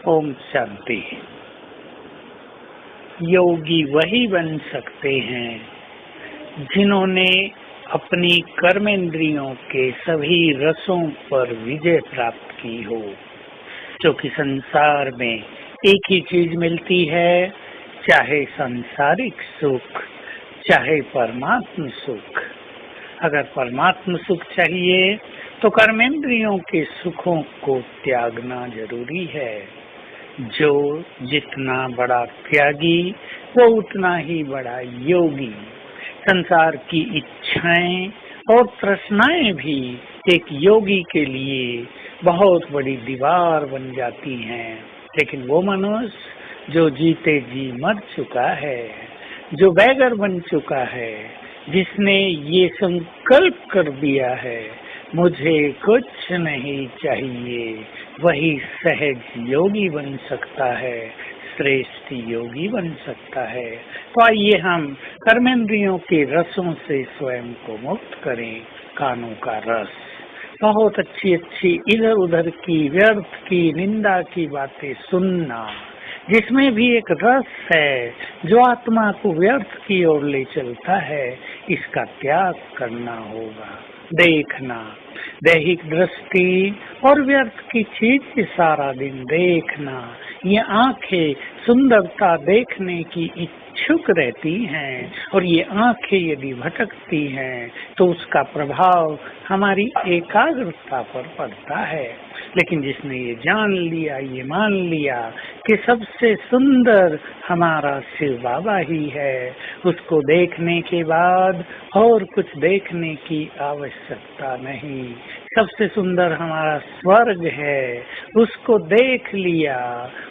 ओम शांति। योगी वही बन सकते हैं जिन्होंने अपनी कर्मेंद्रियों के सभी रसों पर विजय प्राप्त की हो, क्योंकि संसार में एक ही चीज मिलती है, चाहे सांसारिक सुख चाहे परमात्म सुख। अगर परमात्म सुख चाहिए तो कर्मेंद्रियों के सुखों को त्यागना जरूरी है। जो जितना बड़ा त्यागी वो उतना ही बड़ा योगी। संसार की इच्छाएं और तृष्णाएं भी एक योगी के लिए बहुत बड़ी दीवार बन जाती हैं। लेकिन वो मनुष्य जो जीते जी मर चुका है, जो बैगर बन चुका है, जिसने ये संकल्प कर दिया है मुझे कुछ नहीं चाहिए, वही सहज योगी बन सकता है, श्रेष्ठ योगी बन सकता है। तो आइए हम कर्मेंद्रियों के रसों से स्वयं को मुक्त करें। कानों का रस, बहुत अच्छी अच्छी इधर उधर की व्यर्थ की निंदा की बातें सुनना, जिसमें भी एक रस है जो आत्मा को व्यर्थ की ओर ले चलता है, इसका त्याग करना होगा। देखना, दैहिक दृष्टि और व्यर्थ की चीज सारा दिन देखना, ये आंखें सुंदरता देखने की इच्छुक रहती हैं, और ये आंखें यदि भटकती हैं तो उसका प्रभाव हमारी एकाग्रता पर पड़ता है। लेकिन जिसने ये जान लिया, ये मान लिया कि सबसे सुंदर हमारा शिव बाबा ही है, उसको देखने के बाद और कुछ देखने की आवश्यकता नहीं। सबसे सुंदर हमारा स्वर्ग है, उसको देख लिया,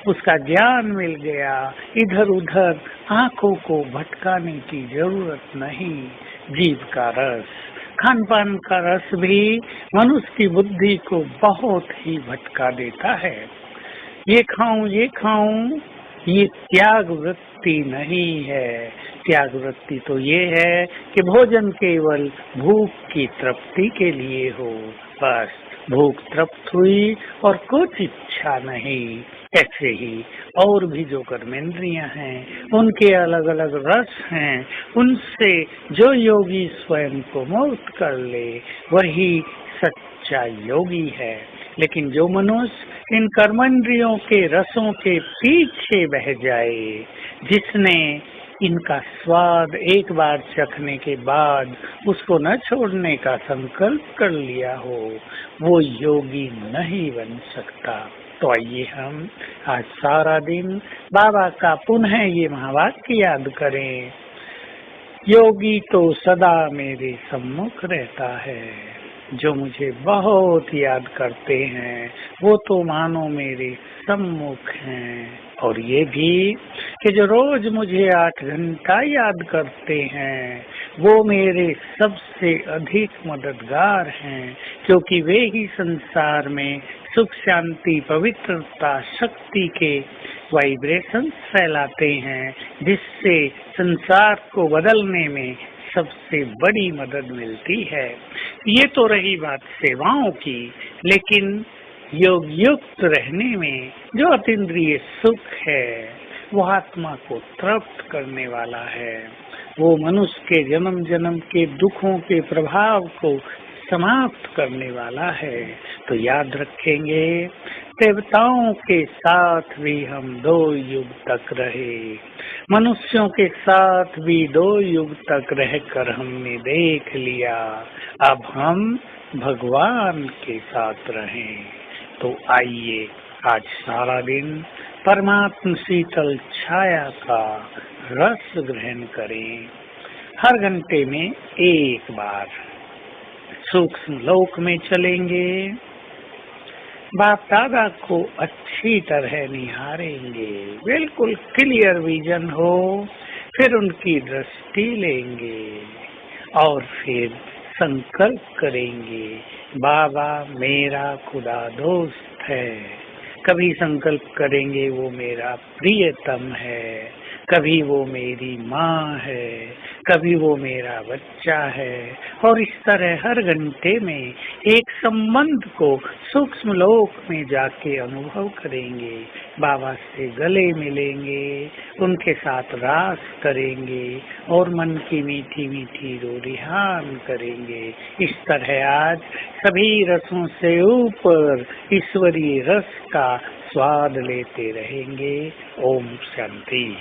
उसका ज्ञान मिल गया, इधर उधर आंखों को भटकाने की जरूरत नहीं। जीभ का रस, खान पान का रस भी मनुष्य की बुद्धि को बहुत ही भटका देता है। ये खाऊं, ये त्याग वृत्ति नहीं है। त्याग वृत्ति तो ये है कि भोजन केवल भूख की तृप्ति के लिए हो, बस भूख तृप्त हुई और कुछ इच्छा नहीं। ऐसे ही और भी जो कर्मेंद्रियां हैं उनके अलग अलग रस हैं, उनसे जो योगी स्वयं को मुक्त कर ले वही सच्चा योगी है। लेकिन जो मनुष्य इन कर्मेंद्रियों के रसों के पीछे बह जाए, जिसने इनका स्वाद एक बार चखने के बाद उसको न छोड़ने का संकल्प कर लिया हो, वो योगी नहीं बन सकता। तो आइए हम आज सारा दिन बाबा का पुनः ये महावाक्य याद करें। योगी तो सदा मेरे सम्मुख रहता है, जो मुझे बहुत याद करते हैं वो तो मानो मेरे सम्मुख हैं। और ये भी कि जो रोज मुझे 8 घंटा याद करते हैं वो मेरे सबसे अधिक मददगार हैं, क्योंकि वे ही संसार में सुख शांति पवित्रता शक्ति के वाइब्रेशन फैलाते हैं, जिससे संसार को बदलने में सबसे बड़ी मदद मिलती है। ये तो रही बात सेवाओं की, लेकिन योग युक्त रहने में जो अतीन्द्रिय सुख है वो आत्मा को तृप्त करने वाला है। वो मनुष्य के जन्म जन्म के दुखों के प्रभाव को समाप्त करने वाला है। तो याद रखेंगे, देवताओं के साथ भी हम 2 युग तक रहे, मनुष्यों के साथ भी 2 युग तक रहकर हमने देख लिया, अब हम भगवान के साथ रहें। तो आइए आज सारा दिन परमात्म शीतल छाया का रस ग्रहण करें। हर घंटे में एक बार सूक्ष्म लोक में चलेंगे, बाप दादा को अच्छी तरह निहारेंगे, बिल्कुल क्लियर विजन हो, फिर उनकी दृष्टि लेंगे और फिर संकल्प करेंगे, बाबा मेरा खुदा दोस्त है। कभी संकल्प करेंगे वो मेरा प्रियतम है, कभी वो मेरी माँ है, कभी वो मेरा बच्चा है। और इस तरह हर घंटे में एक संबंध को सूक्ष्म लोक में जाके अनुभव करेंगे। बाबा से गले मिलेंगे, उनके साथ रास करेंगे और मन की मीठी मीठी रोरिहान करेंगे। इस तरह आज सभी रसों से ऊपर ईश्वरीय रस का स्वाद लेते रहेंगे। ओम शांति।